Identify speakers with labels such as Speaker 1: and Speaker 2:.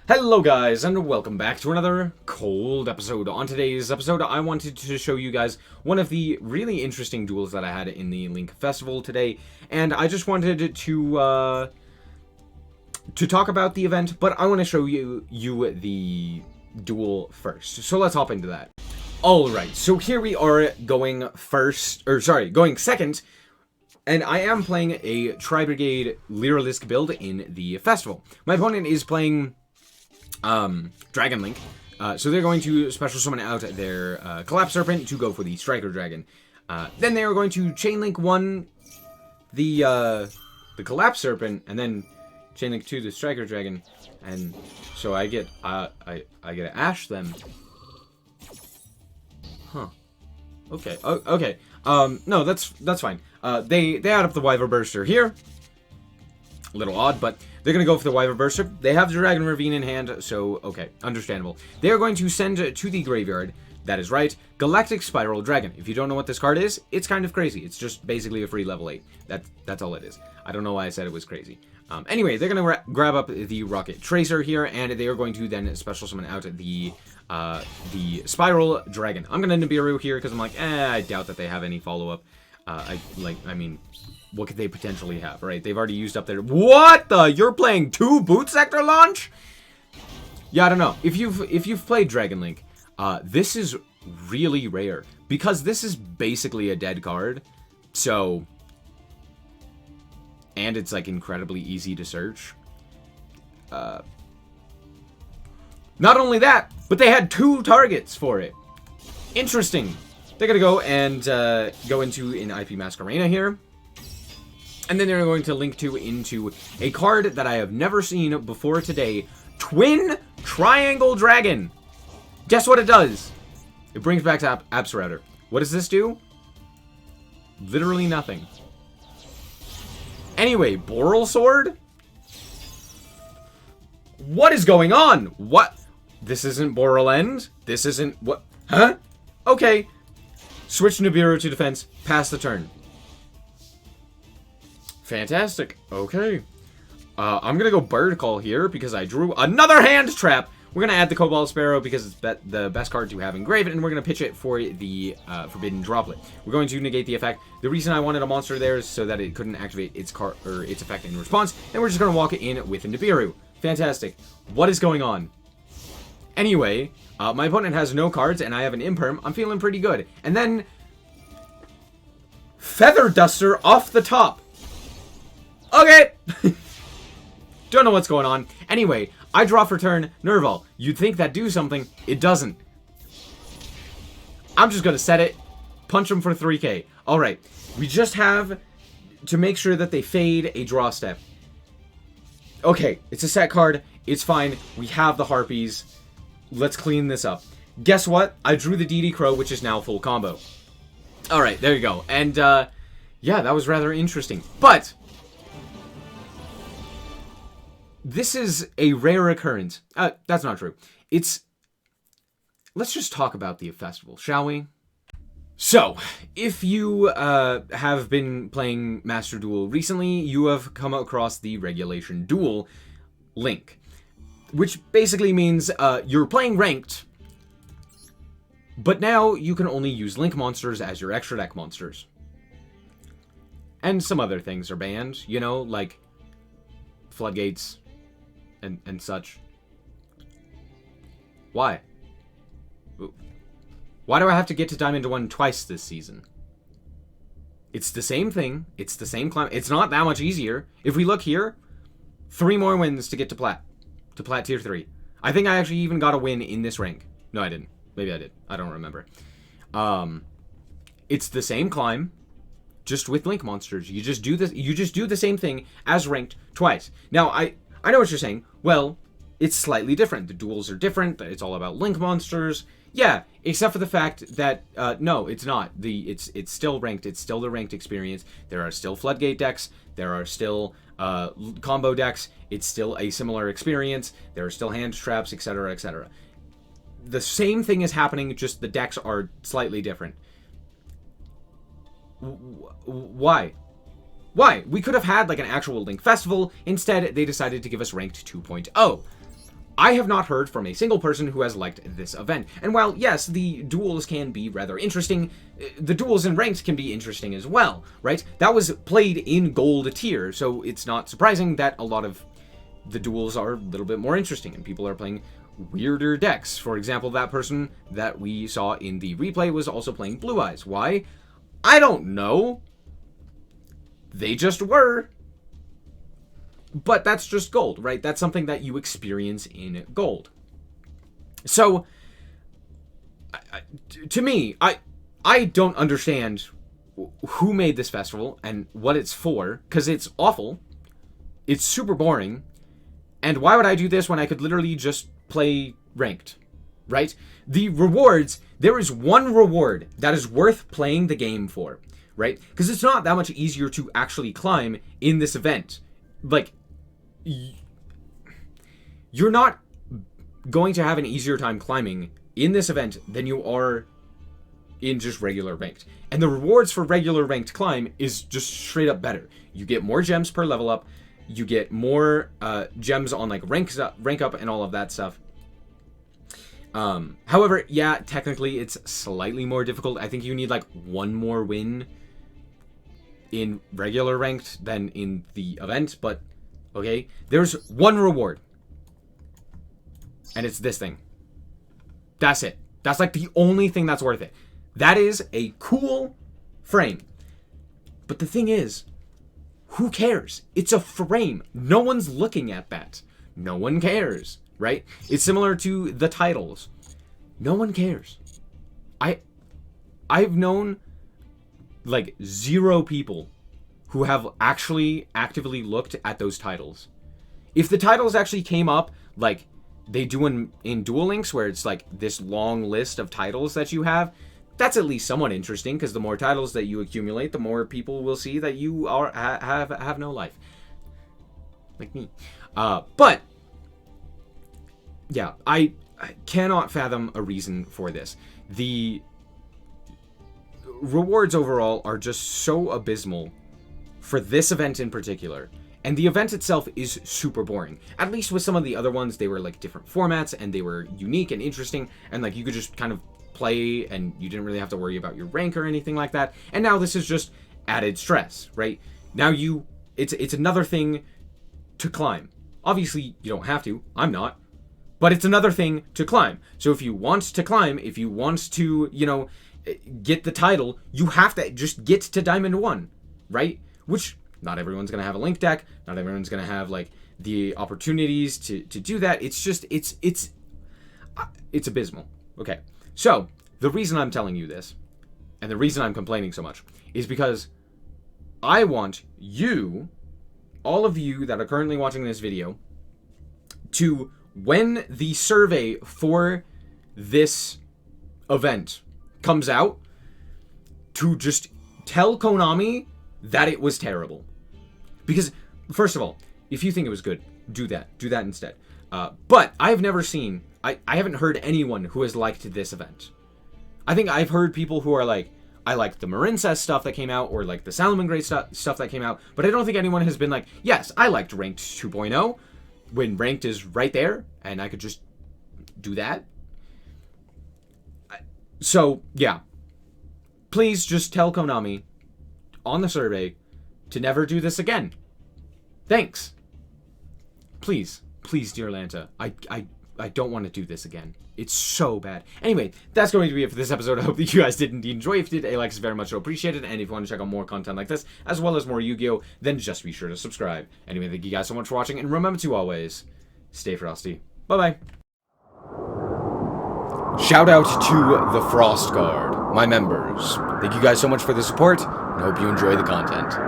Speaker 1: Hello guys, and welcome back to another cold episode. On today's episode, I wanted to show you guys one of the really interesting duels that I had in the Link Festival today, and I just wanted to talk about the event, but I want to show you the duel first. So let's hop into that. Alright, so here we are going second, and I am playing a Tri-Brigade Lyrilisc build in the festival. My opponent is playing Dragon Link, so they're going to special summon out their Collapse Serpent to go for the Striker Dragon. Then they are going to Chain Link 1 the Collapse Serpent, and then Chain Link 2 the Striker Dragon, and so I get to Ash them. Huh. Okay. Okay. No, that's fine. They add up the Wyver Burster here. A little odd, but they're going to go for the Wyver Burster. They have the Dragon Ravine in hand, so okay, understandable. They are going to send to the graveyard, that is right, Galactic Spiral Dragon. If you don't know what this card is, it's kind of crazy. It's just basically a free level 8. That's all it is. I don't know why I said it was crazy. Anyway, they're going to grab up the Rocket Tracer here, and they are going to then special summon out the Spiral Dragon. I'm going to Nibiru here, because I'm like, I doubt that they have any follow-up. What could they potentially have, right? They've already used up their... What the? You're playing 2 Boot Sector Launch? Yeah, I don't know. If you've played Dragon Link, this is really rare. Because this is basically a dead card. So... And it's, like, incredibly easy to search. Not only that, but they had 2 targets for it. Interesting. They're gonna go and go into an IP Masquerena here. And then they're going to link into a card that I have never seen before today. Twin Triangle Dragon. Guess what it does? It brings back Apps Router. What does this do? Literally nothing. Anyway, Boral Sword? What is going on? What? This isn't Boral End? This isn't... What? Huh? Okay. Switch Nibiru to defense. Pass the turn. Fantastic. Okay. I'm going to go Bird Call here because I drew another hand trap. We're going to add the Cobalt Sparrow because it's the best card to have engraved, and we're going to pitch it for the Forbidden Droplet. We're going to negate the effect. The reason I wanted a monster there is so that it couldn't activate its card or its effect in response, and we're just going to walk it in with a Nibiru. Fantastic. What is going on? Anyway, my opponent has no cards, and I have an Imperm. I'm feeling pretty good. And then... Feather Duster off the top. Okay! Don't know what's going on. Anyway, I draw for turn, Nerval. You'd think that'd do something. It doesn't. I'm just gonna set it. Punch them for 3k. Alright. We just have to make sure that they fade a draw step. Okay, it's a set card. It's fine. We have the Harpies. Let's clean this up. Guess what? I drew the DD Crow, which is now full combo. Alright, there you go. And, yeah, that was rather interesting. But... this is a rare occurrence. That's not true. Let's just talk about the festival, shall we? So, if you have been playing Master Duel recently, you have come across the Regulation Duel Link, which basically means you're playing ranked, but now you can only use Link monsters as your extra deck monsters. And some other things are banned, you know, like Floodgates and such. Why? Why do I have to get to Diamond 1 twice this season? It's the same thing. It's the same climb. It's not that much easier. If we look here, 3 more wins to get to Plat Tier 3. I think I actually even got a win in this rank. No, I didn't. Maybe I did. I don't remember. It's the same climb, just with Link monsters. You just do this. You just do the same thing as ranked twice. Now, I know what you're saying. Well, it's slightly different. The duels are different. It's all about Link monsters. Yeah, except for the fact that, no, it's not. It's still ranked. It's still the ranked experience. There are still Floodgate decks. There are still combo decks. It's still a similar experience. There are still hand traps, etc., etc. The same thing is happening, just the decks are slightly different. Why? Why? We could have had like an actual Link Festival. Instead, they decided to give us Ranked 2.0. I have not heard from a single person who has liked this event. And while, yes, the duels can be rather interesting, the duels in ranked can be interesting as well, right? That was played in gold tier, so it's not surprising that a lot of the duels are a little bit more interesting and people are playing weirder decks. For example, that person that we saw in the replay was also playing Blue Eyes. Why? I don't know. They just were. But that's just gold, right? That's something that you experience in gold. So, to me, I don't understand who made this festival and what it's for, because it's awful. It's super boring. And why would I do this when I could literally just play ranked, right? The rewards, there is one reward that is worth playing the game for, right? Because it's not that much easier to actually climb in this event. Like, you're not going to have an easier time climbing in this event than you are in just regular ranked. And the rewards for regular ranked climb is just straight up better. You get more gems per level up. You get more gems on like rank up and all of that stuff. However, yeah, technically it's slightly more difficult. I think you need like one more win in regular ranked than in the event, but okay, there's one reward. And it's this thing. That's it. That's like the only thing that's worth it. That is a cool frame. But the thing is, who cares? It's a frame. No one's looking at that. No one cares, right? It's similar to the titles. No one cares. I've known like 0 people who have actually actively looked at those titles. If the titles actually came up like they do in Duel Links, where it's like this long list of titles that you have, that's at least somewhat interesting, because the more titles that you accumulate, the more people will see that you are have no life. Like me. But yeah, I cannot fathom a reason for this. The rewards overall are just so abysmal for this event in particular. And the event itself is super boring. At least with some of the other ones, they were like different formats and they were unique and interesting, and like you could just kind of play and you didn't really have to worry about your rank or anything like that. And now this is just added stress, right? Now it's another thing to climb. Obviously, you don't have to. I'm not. But it's another thing to climb. So if you want to climb, if you want to, you know, get the title, you have to just get to Diamond 1, right? Which not everyone's going to have a Link deck. Not everyone's going to have, like, the opportunities to do that. It's just, it's abysmal. Okay. So, the reason I'm telling you this, and the reason I'm complaining so much, is because I want you, all of you that are currently watching this video, to, when the survey for this event comes out, to just tell Konami that it was terrible. Because, first of all, if you think it was good, do that. Do that instead. But I've never seen, I haven't heard anyone who has liked this event. I think I've heard people who are like, I like the Marincess stuff that came out, or like the Salamangreat stuff that came out, but I don't think anyone has been like, yes, I liked Ranked 2.0, when Ranked is right there, and I could just do that. So, yeah. Please just tell Konami on the survey to never do this again. Thanks. Please, dear Lanta. I don't want to do this again. It's so bad. Anyway, that's going to be it for this episode. I hope that you guys did indeed enjoy. If you did, a like is very much appreciated. And if you want to check out more content like this, as well as more Yu-Gi-Oh!, then just be sure to subscribe. Anyway, thank you guys so much for watching. And remember to always stay frosty. Bye-bye. Shout out to the Frost Guard, my members. Thank you guys so much for the support, and I hope you enjoy the content.